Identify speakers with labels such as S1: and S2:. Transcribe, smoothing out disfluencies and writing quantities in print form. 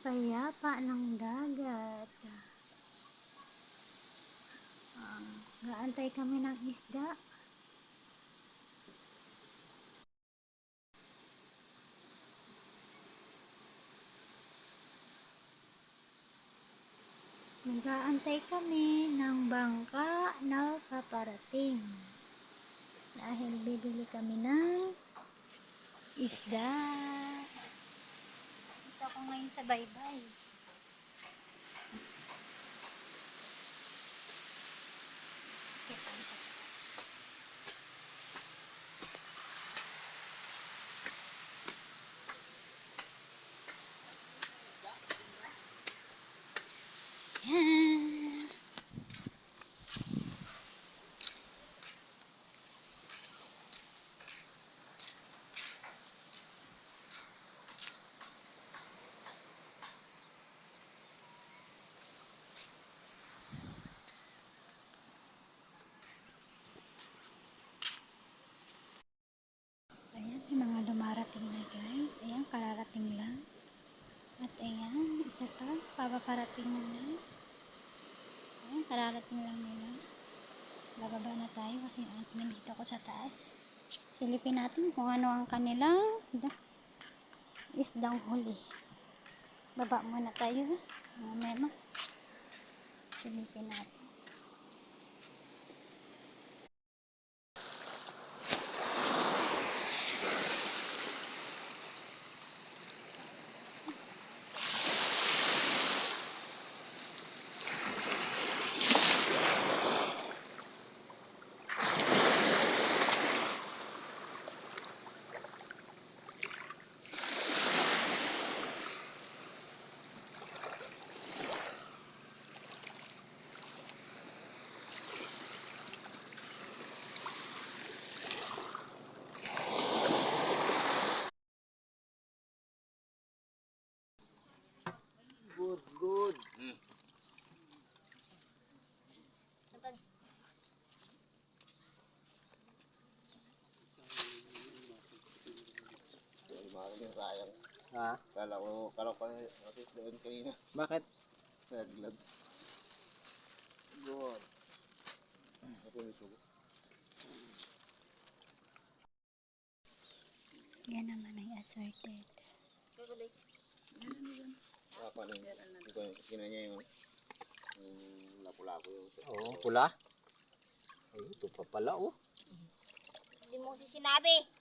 S1: Payapa ng dagat. Gaantay kami ng isda. Nag-aantay kami ng bangka na paparating. Dahil bibili kami ng isda. Dito ako ngayon sa baybay. Kita ko sa taas. Yan. Ayan, may mga dumarating na guys. Ayan, kararating lang. At ayan, isa pa, papaparating na lang. Ayan, kararating lang nila. Bababa na tayo kasi nandito ako sa taas. Silipin natin kung ano ang kanilang isdang huli. Baba muna tayo. Mamaya silipin natin.
S2: Good.
S3: Sayang.
S2: Ha?
S3: Kala ko natin doon kanina.
S2: Bakit?
S3: Naglag. Good. Ako yung sugo.
S1: Yan naman ay assorted.
S3: Paano yung kina niya yung lapu-lapu yung
S2: Oo, pula. Ay, ito pa pala, oh.
S4: Hindi mo kasi sinabi.